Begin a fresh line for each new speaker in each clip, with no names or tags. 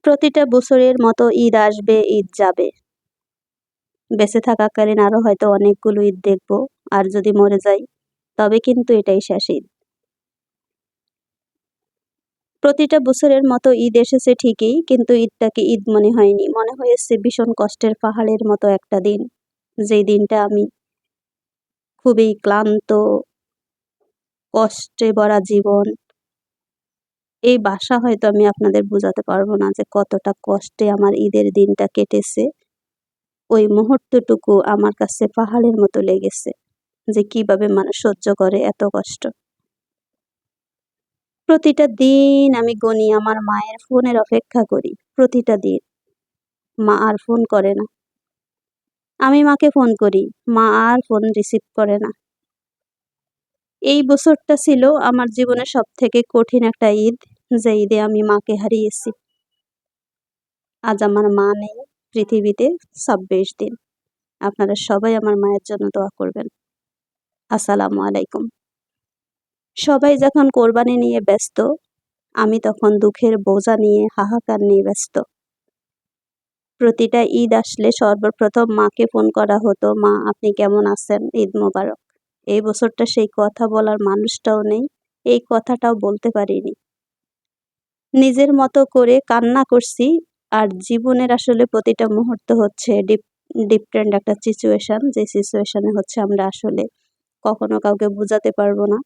প্রতিটা বছরের মতো ঈদ আসবে, ঈদ যাবে। বেঁচে থাকাকালীন আরো হয়তো অনেকগুলো ঈদ দেখব। আর যদি মরে যাই তবে কিন্তু এটাই শেষ ঈদ। প্রতিটা বছরের মতো ঈদ এসেছে ঠিকই, কিন্তু ঈদটাকে ঈদ মনে হয়নি। মনে হয়েছে ভীষণ কষ্টের পাহাড়ের মতো একটা দিন। যেই দিনটা আমি খুবই ক্লান্ত, কষ্টে ভরা জীবন। এই ভাষা হয়তো আমি আপনাদের বোঝাতে পারবো না যে কতটা কষ্টে আমার ঈদের দিনটা কেটেছে। ওই মুহূর্তটুকু আমার কাছে পাহাড়ের মতো লেগেছে, যে কিভাবে মানুষ সহ্য করে এত কষ্ট। প্রতিটা দিন আমি গুনি আমার মায়ের ফোনের অপেক্ষা করি। প্রতিটা দিন মা আর ফোন করে না। আমি মাকে ফোন করি, মা আর ফোন রিসিভ করে না। এই বছরটা ছিল আমার জীবনের সবথেকে কঠিন একটা ঈদ, যে ঈদে আমি মাকে হারিয়েছি। আজ আমার মা নেই পৃথিবীতে ২৬ দিন। আপনারা সবাই আমার মায়ের জন্য দোয়া করবেন। আসসালামু আলাইকুম। সবাই যখন কোরবানি নিয়ে ব্যস্ত, আমি তখন দুঃখের বোঝা নিয়ে, হাহাকার নিয়ে ব্যস্ত। প্রতিটা ঈদ আসলে সর্বপ্রথম মাকে ফোন করা হতো, মা আপনি কেমন আছেন, ঈদ মোবারক। এই বছরটা সেই কথা বলার মানুষটাও নেই, এই কথাটাও বলতে পারিনি। নিজের মতো করে কান্না করছি। আর জীবনের আসলে প্রতিটা মুহূর্ত হচ্ছে ডিফারেন্ট একটা সিচুয়েশন, যে সিচুয়েশনে হচ্ছে আমরা আসলে কখনো কাউকে বোঝাতে পারবো না।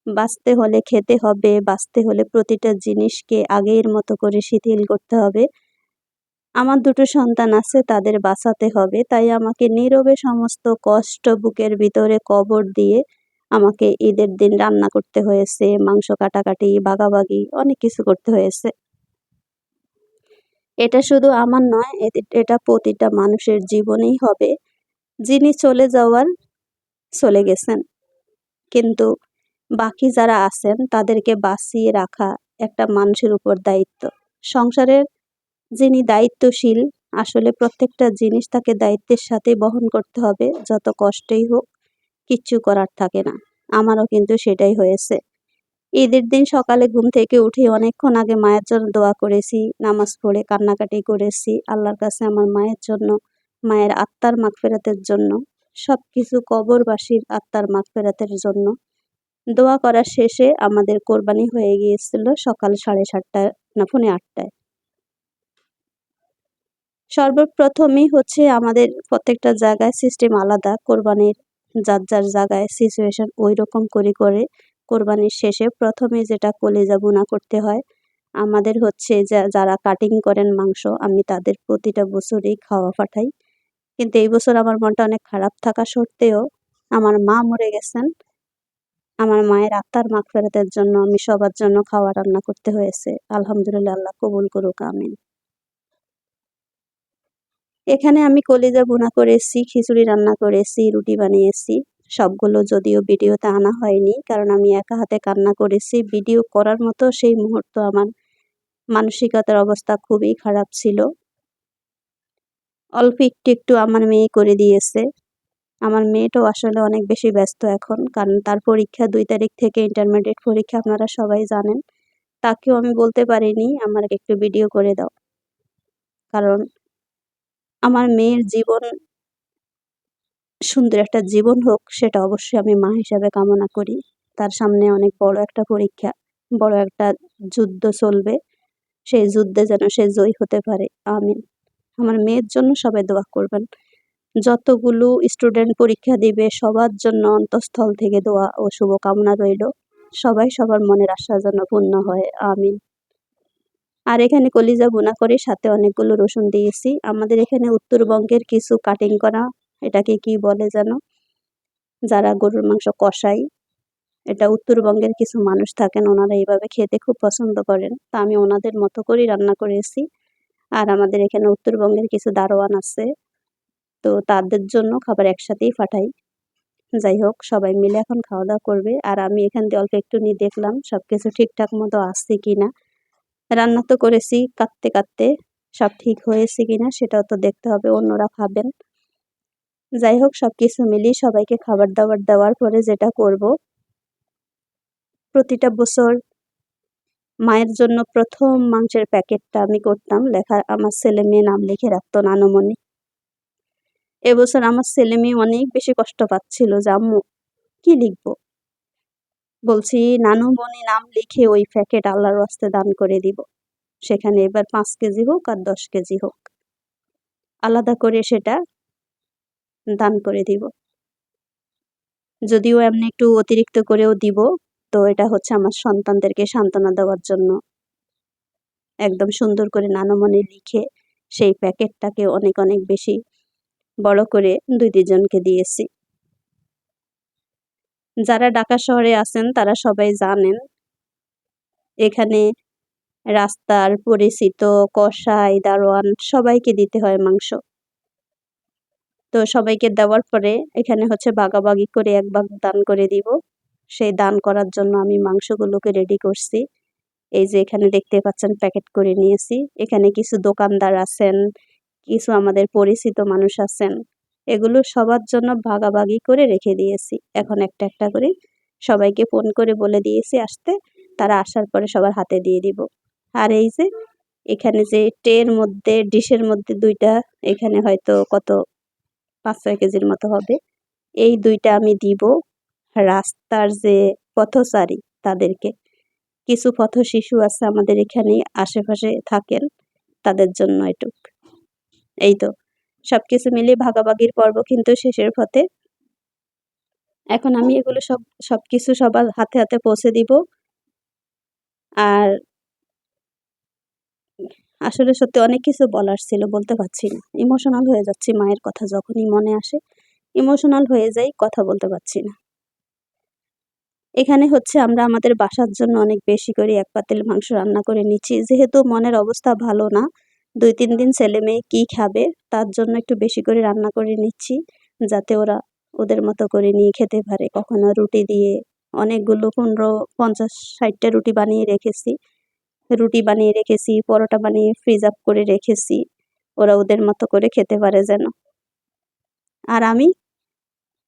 বাঁচতে হলে খেতে হবে, বাঁচতে হলে প্রতিটা জিনিসকে আগের মতো করে শিথিল করতে হবে। আমার ২টো সন্তান আছে, তাদের বাঁচাতে হবে। তাই আমাকে নীরবে সমস্ত কষ্ট বুকের ভিতরে কবর দিয়ে আমাকে ঈদের দিন রান্না করতে হয়েছে, মাংস কাটাকাটি, ভাগাভাগি অনেক কিছু করতে হয়েছে। এটা শুধু আমার নয়, এটা প্রতিটা মানুষের জীবনেই হবে। যিনি চলে যাওয়ার চলে গেছেন, কিন্তু বাকি যারা আছেন তাদেরকে বাঁচিয়ে রাখা একটা মানুষের উপর দায়িত্ব। সংসারের যিনি দায়িত্বশীল, আসলে প্রত্যেকটা জিনিস তাকে দায়িত্বের সাথে বহন করতে হবে, যত কষ্টই হোক, কিচ্ছু করার থাকে না। আমারও কিন্তু সেটাই হয়েছে। ঈদের দিন সকালে ঘুম থেকে উঠে অনেকক্ষণ আগে মায়ের জন্য দোয়া করেছি, নামাজ পড়ে কান্নাকাটি করেছি আল্লাহর কাছে আমার মায়ের জন্য, মায়ের আত্মার মাগফিরাতের জন্য, সবকিছু কবরবাসীর আত্মার মাগফিরাতের জন্য। দোয়া করার শেষে আমাদের কোরবানি হয়ে গিয়েছিল সকাল 7:30 না 7:45। সর্বপ্রথমেই হচ্ছে আমাদের প্রত্যেকটা জায়গায় সিস্টেম আলাদা, কোরবানির যার যার জায়গায় সিচুয়েশন ওই রকম করে কোরবানির শেষে প্রথমে যেটা কলিজা ভুনা করতে হয়। আমাদের হচ্ছে যারা কাটিং করেন মাংস, আমি তাদের প্রতিটা বছরেই খাওয়া পাঠাই। কিন্তু এই বছর আমার মনটা অনেক খারাপ থাকা সত্ত্বেও, আমার মা মরে গেছেন, আমার মায়ের আত্মার মাগফিরাতের জন্য আমি সবার জন্য খাওয়া রান্না করতে হয়েছে। আলহামদুলিল্লাহ, আল্লাহ কবুল করুক, আমিন। এখানে আমি কলিজা ভুনা করেছি, খিচুড়ি রান্না করেছি, রুটি বানিয়েছি। সবগুলো যদিও ভিডিওতে আনা হয়নি, কারণ আমি একা হাতে রান্না করেছি। ভিডিও করার মতো সেই মুহূর্ত আমার মানসিকতার অবস্থা খুবই খারাপ ছিল। অল্প একটু আমার মেয়ে করে দিয়েছে। আমার মেয়েটাও আসলে অনেক বেশি ব্যস্ত এখন, কারণ তার পরীক্ষা 2 তারিখ থেকে, ইন্টারমিডিয়েট পরীক্ষা, আপনারা সবাই জানেন। তাকেও আমি বলতে পারিনি আমার একটু ভিডিও করে দাও, কারণ আমার মেয়ের জীবন সুন্দর একটা জীবন হোক, সেটা অবশ্যই আমি মা হিসাবে কামনা করি। তার সামনে অনেক বড় একটা পরীক্ষা, বড় একটা যুদ্ধ চলবে। সেই যুদ্ধে যেন সে জয়ী হতে পারে, আমিন। আমার মেয়ের জন্য সবাই দোয়া করবেন। যতগুলো স্টুডেন্ট পরীক্ষা দিবে সবার জন্য অন্তঃস্থল থেকে দোয়া ও শুভকামনা রইল। সবাই সবার মনের আশা যেন পূর্ণ হয়, আমিন। আর এখানে কলিজা ভুনা করে সাথে অনেকগুলো রসুন দিয়েছি। আমাদের এখানে উত্তরবঙ্গের কিছু কাটিং করা, এটাকে কি বলে যেন, যারা গরুর মাংস কষায়, এটা উত্তরবঙ্গের কিছু মানুষ থাকেন, ওনারা এইভাবে খেতে খুব পছন্দ করেন। তা আমি ওনাদের মতো করেই রান্না করেছি। আর আমাদের এখানে উত্তরবঙ্গের কিছু দারোয়ান আছে, তো তাদের জন্য খাবার একসাথেই পাঠাই। যাই হোক, সবাই মিলে এখন খাওয়া দাওয়া করবে। আর আমি এখান দিয়ে অল্প একটু নিয়ে দেখলাম সবকিছু ঠিকঠাক মতো আসছে কিনা। রান্না তো করেছি, কাঁদতে কাঁদতে সব ঠিক হয়েছে কিনা সেটাও তো দেখতে হবে, অন্যরা খাবেন। যাই হোক, সবকিছু মিলিয়ে সবাইকে খাবার দাবার দেওয়ার পরে যেটা করব, প্রতিটা বছর মায়ের জন্য প্রথম মাংসের প্যাকেটটা আমি করতাম, লেখা আমার ছেলে মেয়ে নাম লিখে রাখতো নানুমণি। এবছর আমার ছেলে মেয়ে অনেক বেশি কষ্ট পাচ্ছিল যে আম্মু কি লিখবো, বলছি নানুমণি নাম লিখে ওই প্যাকেট আল্লাহর রাস্তে দান করে দিব। সেখানে এবার 5 কেজি হোক আর 10 কেজি হোক, আলাদা করে সেটা দান করে দিব। যদিও এমনি একটু অতিরিক্ত করেও দিব, তো এটা হচ্ছে আমার সন্তানদেরকে সান্ত্বনা দেওয়ার জন্য একদম সুন্দর করে নানুমণি লিখে সেই প্যাকেটটাকে অনেক অনেক বেশি বড় করে 2-3 জনকে দিয়েছি। যারা ঢাকা শহরে আছেন তারা সবাই জানেন এখানে রাস্তার পরিচিত কসাই, দারোয়ান সবাইকে দিতে হয় মাংস। তো সবাইকে দেওয়ার পরে এখানে হচ্ছে ভাগাভাগি করে 1 ভাগ দান করে দিব। সেই দান করার জন্য আমি মাংসগুলোকে রেডি করছি। এই যে এখানে দেখতে পাচ্ছেন প্যাকেট করে নিয়েছি। এখানে কিছু দোকানদার আছেন, কিছু আমাদের পরিচিত মানুষ আছেন। এগুলো সবার জন্য ভাগাভাগি করে রেখে দিয়েছি। এখন একটা একটা করে সবাইকে ফোন করে বলে দিয়েছি আসতে, তারা আসার পরে সবার হাতে দিয়ে দিব। আর এই যে এখানে যে ট্রের মধ্যে ডিশের মধ্যে 2টা, এখানে হয়তো কত 5-6 কেজির মতো হবে। এই 2টা আমি দিব রাস্তার যে পথচারী তাদেরকে। কিছু পথ শিশু আছে আমাদের এখানে আশেপাশে থাকেন, তাদের জন্য এটুক। এই তো সবকিছু মিলিয়ে ভাগাভাগির পর্ব কিন্তু শেষের পথে। এখন আমি এগুলো সবকিছু সবার হাতে হাতে পৌঁছে দিব। আর আসলে সত্যি অনেক কিছু বলার ছিল, বলতে পারছি না, ইমোশনাল হয়ে যাচ্ছি। মায়ের কথা যখনই মনে আসে ইমোশনাল হয়ে যাই, কথা বলতে পারছি না। এখানে হচ্ছে আমরা আমাদের বাসার জন্য অনেক বেশি করে 1 পাতিল মাংস রান্না করে নিচ্ছি, যেহেতু মনের অবস্থা ভালো না, 2-3 দিন ছেলে মেয়ে কি খাবে তার জন্য একটু বেশি করে রান্না করে নিচ্ছি, যাতে ওরা ওদের মতো করে নিয়ে খেতে পারে। কখনো রুটি দিয়ে অনেকগুলো 15-50-60টা রুটি বানিয়ে রেখেছি, পরোটা বানিয়ে ফ্রিজ আপ করে রেখেছি, ওরা ওদের মতো করে খেতে পারে যেন। আর আমি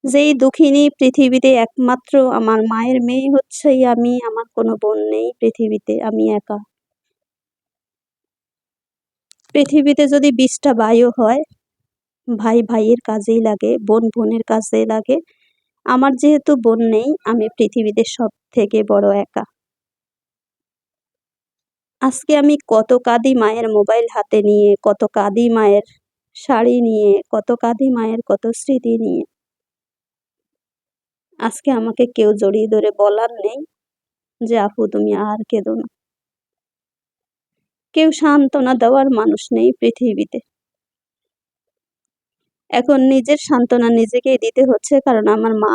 যেই দুঃখিনী পৃথিবীতে, একমাত্র আমার মায়ের মেয়ে হচ্ছে আমি, আমার কোনো বোন নেই পৃথিবীতে, আমি একা। পৃথিবীতে যদি 20টা ভাইও হয়, ভাই ভাইয়ের কাজেই লাগে, বোন বোনের কাজে লাগে। আমার যেহেতু বোন নেই, আমি পৃথিবীতে সবথেকে বড় একা। আজকে আমি কত কাঁদি মায়ের মোবাইল হাতে নিয়ে, কত কাঁদি মায়ের শাড়ি নিয়ে, কত কাঁদি মায়ের কত স্মৃতি নিয়ে। আজকে আমাকে কেউ জড়িয়ে ধরে বলার নেই যে আপু তুমি আর কেঁদো না। কেউ সান্ত্বনা দেওয়ার মানুষ নেই পৃথিবীতে। এখন নিজের সান্ত্বনা নিজেকেই দিতে হচ্ছে, কারণ আমার মা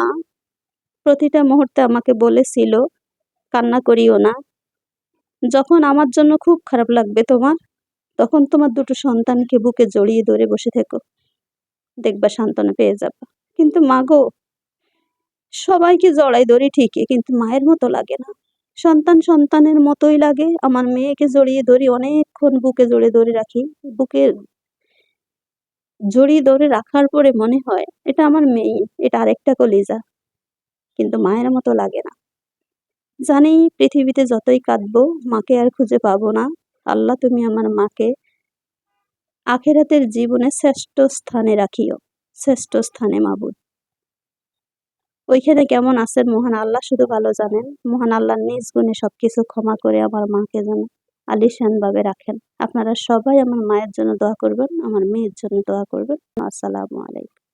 প্রতিটা মুহূর্তে আমাকে বলেছিল কান্না করিও না, যখন আমার জন্য খুব খারাপ লাগবে তোমার, তখন তোমার 2টো সন্তানকে বুকে জড়িয়ে ধরে বসে থেকো, দেখবা সান্ত্বনা পেয়ে যাবা। কিন্তু মা গো, সবাইকে জড়াই ধরি ঠিকই, কিন্তু মায়ের মতো লাগে না। সন্তানের মতোই লাগে। আমার মেয়েকে জড়িয়ে ধরি, অনেকক্ষণ বুকে জড়িয়ে ধরে রাখি, বুকে জড়িয়ে ধরে রাখার পরে মনে হয় এটা আমার মেয়ে, এটা আরেকটা কলিজা, কিন্তু মায়ের মতো লাগে না। জানি পৃথিবীতে যতই কাঁদবো মাকে আর খুঁজে পাবো না। আল্লাহ তুমি আমার মাকে আখিরাতের জীবনে শ্রেষ্ঠ স্থানে রাখিও, শ্রেষ্ঠ স্থানে মাবুদ। ওইখানে কেমন আছেন মহান আল্লাহ শুধু ভালো জানেন। মহান আল্লাহ নিজ গুণে সবকিছু ক্ষমা করে আমার মাকে যেন আলিশান ভাবে রাখেন। আপনারা সবাই আমার মায়ের জন্য দোয়া করবেন, আমার মেয়ের জন্য দোয়া করবেন। আসসালামু আলাইকুম।